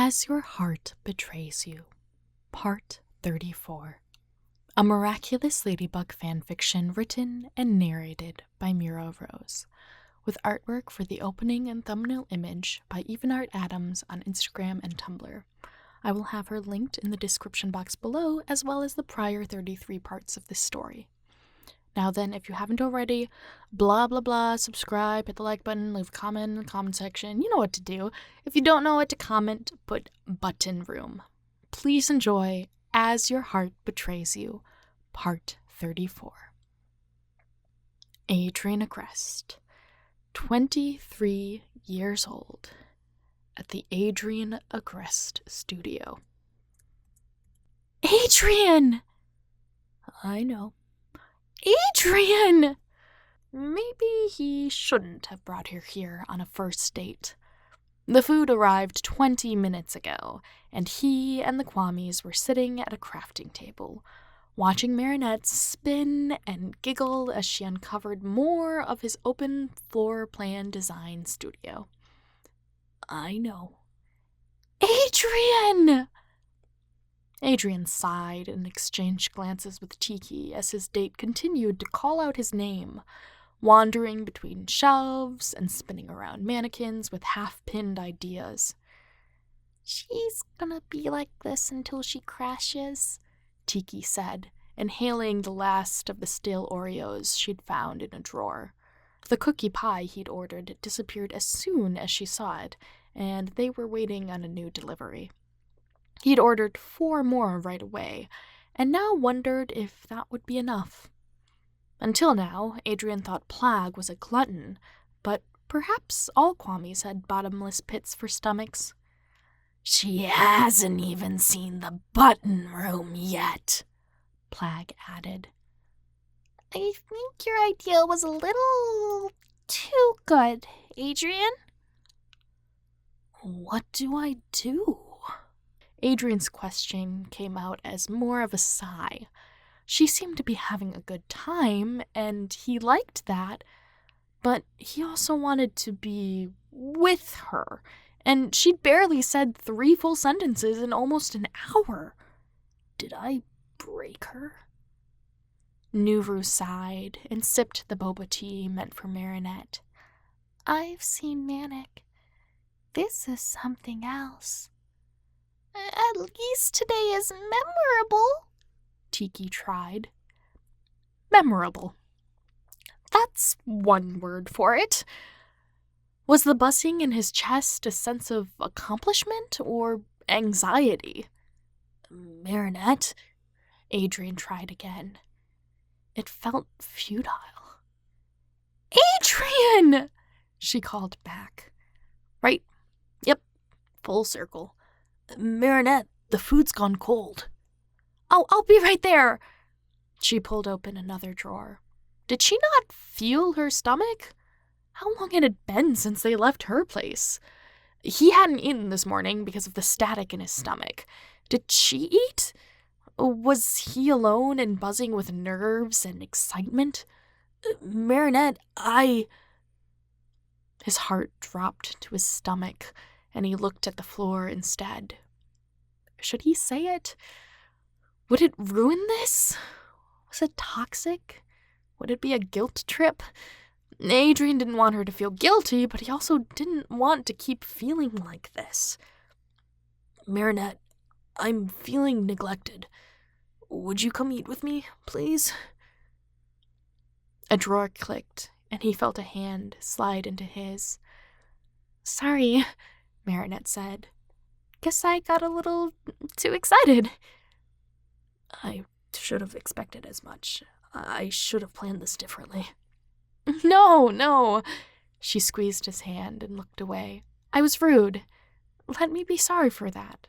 As Your Heart Betrays You, Part 34. A Miraculous Ladybug Fanfiction written and narrated by Mira, with artwork for the opening and thumbnail image by Evenart Adams on Instagram and Tumblr. I will have her linked in the description box below, as well as the prior 33 parts of this story. Now then, if you haven't already, blah blah blah, subscribe, hit the like button, leave a comment in the comment section. You know what to do. If you don't know what to comment, put button room. Please enjoy As Your Heart Betrays You, Part 34. Adrien Agreste, 23 years old, at the Adrien Agreste studio. Adrien! I know. Adrien! Maybe he shouldn't have brought her here on a first date. The food arrived 20 minutes ago, and he and the Kwamis were sitting at a crafting table, watching Marinette spin and giggle as she uncovered more of his open floor plan design studio. I know. Adrien! Adrien sighed and exchanged glances with Tiki as his date continued to call out his name, wandering between shelves and spinning around mannequins with half-pinned ideas. She's gonna be like this until she crashes, Tiki said, inhaling the last of the stale Oreos she'd found in a drawer. The cookie pie he'd ordered disappeared as soon as she saw it, and they were waiting on a new delivery. He'd ordered 4 more right away, and now wondered if that would be enough. Until now, Adrien thought Plag was a glutton, but perhaps all Kwamis had bottomless pits for stomachs. She hasn't even seen the button room yet, Plag added. I think your idea was a little too good, Adrien. What do I do? Adrien's question came out as more of a sigh. She seemed to be having a good time, and he liked that, but he also wanted to be with her, and she'd barely said 3 full sentences in almost an hour. Did I break her? Nuvru sighed and sipped the boba tea meant for Marinette. I've seen Manic. This is something else. At least today is memorable, Tiki tried. Memorable. That's one word for it. Was the buzzing in his chest a sense of accomplishment or anxiety? Marinette? Adrien tried again. It felt futile. Adrien! She called back. Right. Yep. Full circle. Marinette, the food's gone cold. Oh, I'll be right there. She pulled open another drawer. Did she not feel her stomach? How long had it been since they left her place? He hadn't eaten this morning because of the static in his stomach. Did she eat? Was he alone and buzzing with nerves and excitement? Marinette, His heart dropped to his stomach, and he looked at the floor instead. Should he say it? Would it ruin this? Was it toxic? Would it be a guilt trip? Adrien didn't want her to feel guilty, but he also didn't want to keep feeling like this. Marinette, I'm feeling neglected. Would you come eat with me, please? A drawer clicked, and he felt a hand slide into his. Sorry, Marinette said. Guess I got a little too excited. I should have expected as much. I should have planned this differently. No. She squeezed his hand and looked away. I was rude. Let me be sorry for that.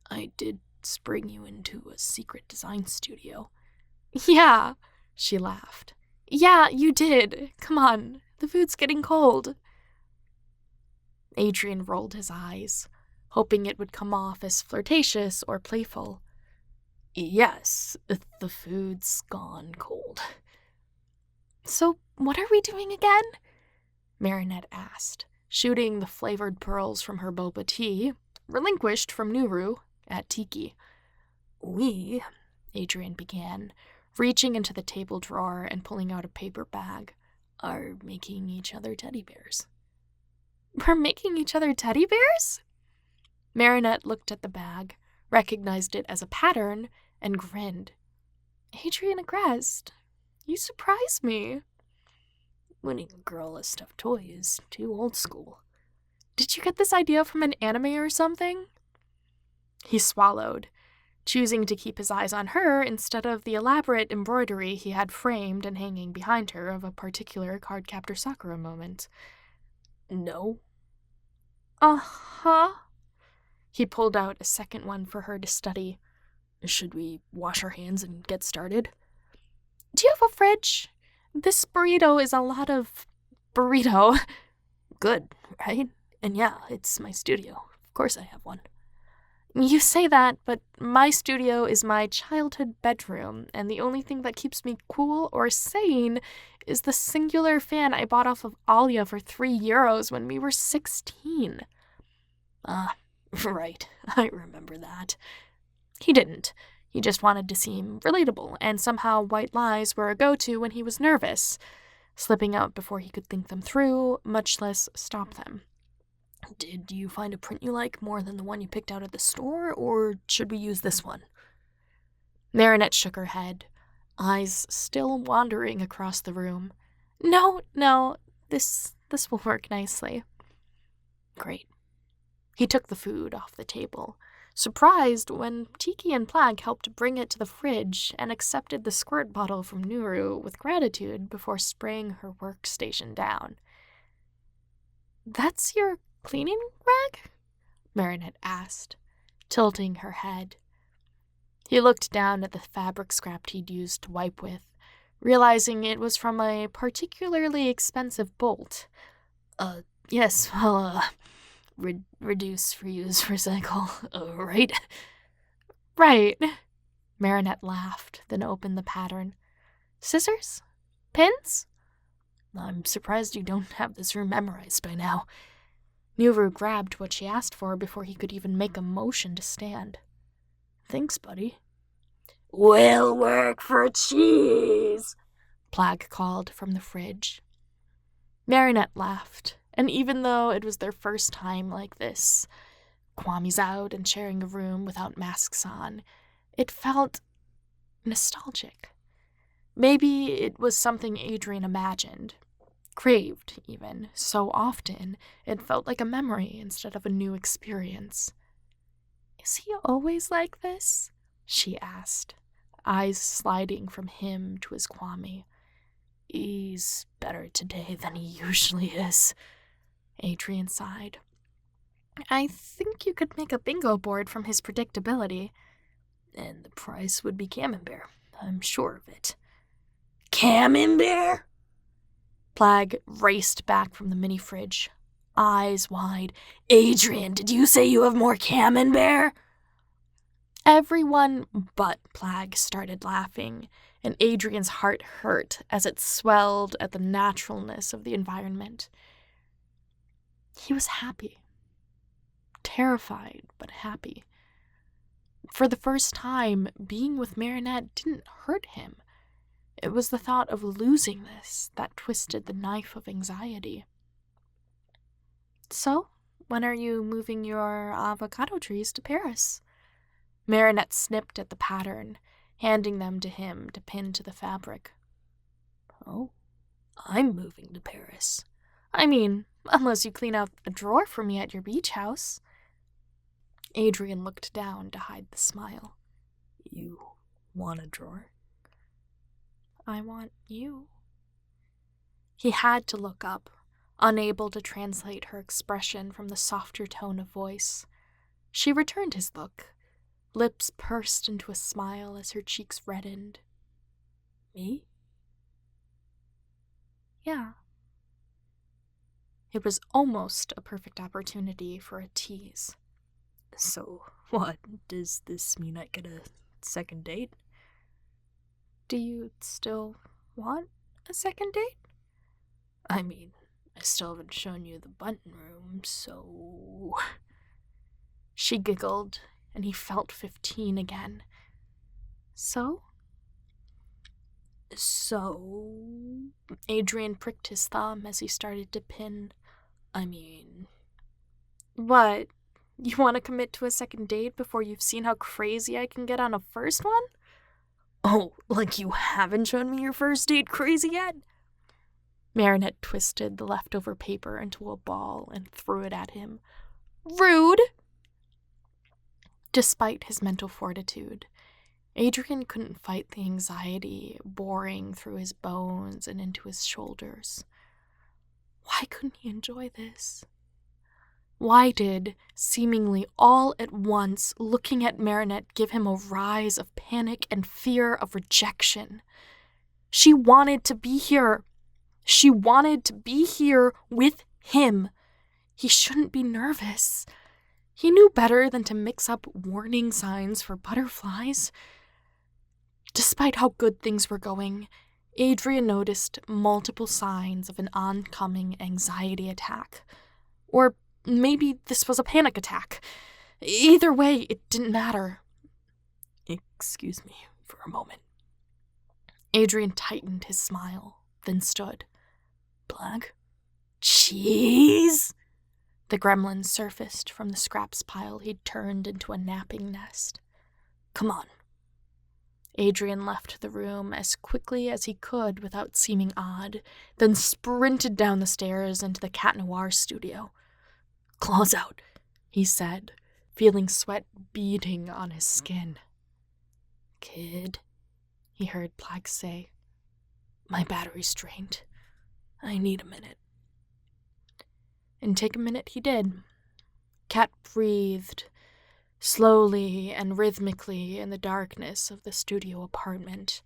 I did spring you into a secret design studio. Yeah, she laughed. Yeah, you did. Come on, the food's getting cold. Adrien rolled his eyes, hoping it would come off as flirtatious or playful. Yes, the food's gone cold. So what are we doing again? Marinette asked, shooting the flavored pearls from her boba tea. relinquished from Nuru at Tiki. "We," Adrien began, reaching into the table drawer and pulling out a paper bag, "are making each other teddy bears." "We're making each other teddy bears?" Marinette looked at the bag, recognized it as a pattern, and grinned. "Adrien Agreste, you surprise me." "Winning a girl a stuffed toy is too old school." "Did you get this idea from an anime or something?" He swallowed, choosing to keep his eyes on her instead of the elaborate embroidery he had framed and hanging behind her of a particular Cardcaptor Sakura moment. "No." "Uh-huh." He pulled out a second one for her to study. "Should we wash our hands and get started?" "Do you have a fridge? This burrito is a lot of burrito." "Good, right? And yeah, it's my studio. Of course I have one." "You say that, but my studio is my childhood bedroom, and the only thing that keeps me cool or sane is the singular fan I bought off of Alia for €3 when we were 16. "Ah, right. I remember that." He didn't. He just wanted to seem relatable, and somehow white lies were a go-to when he was nervous, slipping out before he could think them through, much less stop them. "Did you find a print you like more than the one you picked out at the store, or should we use this one?" Marinette shook her head, eyes still wandering across the room. No, this will work nicely." "Great." He took the food off the table, surprised when Tiki and Plag helped bring it to the fridge and accepted the squirt bottle from Nuru with gratitude before spraying her workstation down. "That's your cleaning rag?" Marinette asked, tilting her head. He looked down at the fabric scrap he'd used to wipe with, realizing it was from a particularly expensive bolt. Yes, well, reduce, reuse, recycle, right?" "Right." Marinette laughed, then opened the pattern. "Scissors? Pins?" "I'm surprised you don't have this room memorized by now." Nuru grabbed what she asked for before he could even make a motion to stand. "Thanks, buddy." "We'll work for cheese," Plag called from the fridge. Marinette laughed, and even though it was their first time like this, Kwami's out and sharing a room without masks on, it felt nostalgic. Maybe it was something Adrien imagined, craved even, so often it felt like a memory instead of a new experience. "Is he always like this?" she asked, eyes sliding from him to his Kwami. "He's better today than he usually is," Adrien sighed. "I think you could make a bingo board from his predictability." "And the price would be camembert, I'm sure of it." "Camembert?" Plag raced back from the mini-fridge, eyes wide. "Adrien, did you say you have more camembert?" Everyone but Plag started laughing, and Adrien's heart hurt as it swelled at the naturalness of the environment. He was happy. Terrified, but happy. For the first time, being with Marinette didn't hurt him. It was the thought of losing this that twisted the knife of anxiety. "So, when are you moving your avocado trees to Paris?" Marinette snipped at the pattern, handing them to him to pin to the fabric. "Oh, I'm moving to Paris." "I mean, unless you clean out a drawer for me at your beach house." Adrien looked down to hide the smile. "You want a drawer?" "I want you." He had to look up, unable to translate her expression from the softer tone of voice. She returned his look, lips pursed into a smile as her cheeks reddened. "Me?" "Yeah." It was almost a perfect opportunity for a tease. "So, what? Does this mean I get a second date?" "Do you still want a second date?" "I mean, I still haven't shown you the button room, so..." She giggled, and he felt 15 again. So, Adrien pricked his thumb as he started to pin. What? You want to commit to a second date before you've seen how crazy I can get on a first one? Oh, like you haven't shown me your first date crazy yet? Marinette twisted the leftover paper into a ball and threw it at him. Rude! Despite his mental fortitude, Adrien couldn't fight the anxiety boring through his bones and into his shoulders. Why couldn't he enjoy this? Why did, seemingly all at once, looking at Marinette give him a rise of panic and fear of rejection? She wanted to be here. She wanted to be here with him. He shouldn't be nervous. He knew better than to mix up warning signs for butterflies. Despite how good things were going, Adrien noticed multiple signs of an oncoming anxiety attack. Or maybe this was a panic attack. Either way, it didn't matter. Excuse me for a moment. Adrien tightened his smile, then stood. Plug? Cheese? The gremlin surfaced from the scraps pile he'd turned into a napping nest. Come on. Adrien left the room as quickly as he could without seeming odd, then sprinted down the stairs into the Cat Noir studio. Claws out, he said, feeling sweat beading on his skin. Kid, he heard Plag say, my battery's drained. I need a minute. And take a minute he did. Cat breathed, slowly and rhythmically in the darkness of the studio apartment,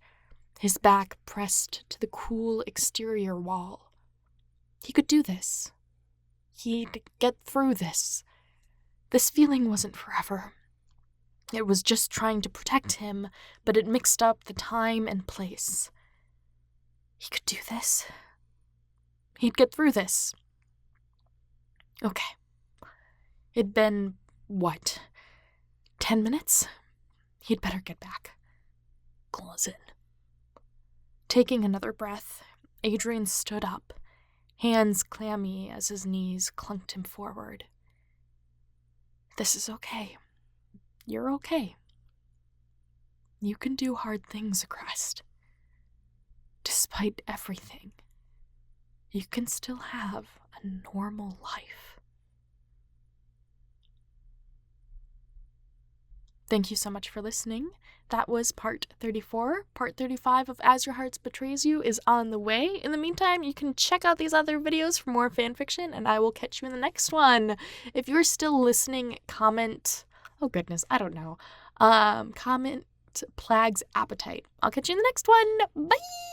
his back pressed to the cool exterior wall. He could do this. He'd get through this. This feeling wasn't forever. It was just trying to protect him, but it mixed up the time and place. He could do this. He'd get through this. Okay. It'd been, 10 minutes? He'd better get back. Claws in. Taking another breath, Adrien stood up, hands clammy as his knees clunked him forward. This is okay. You're okay. You can do hard things, Crest. Despite everything, you can still have a normal life. Thank you so much for listening. That was part 34. Part 35 of As Your Heart Betrays You is on the way. In the meantime, you can check out these other videos for more fanfiction, and I will catch you in the next one. If you're still listening, comment... Oh goodness, I don't know. Comment Plag's Appetite. I'll catch you in the next one. Bye!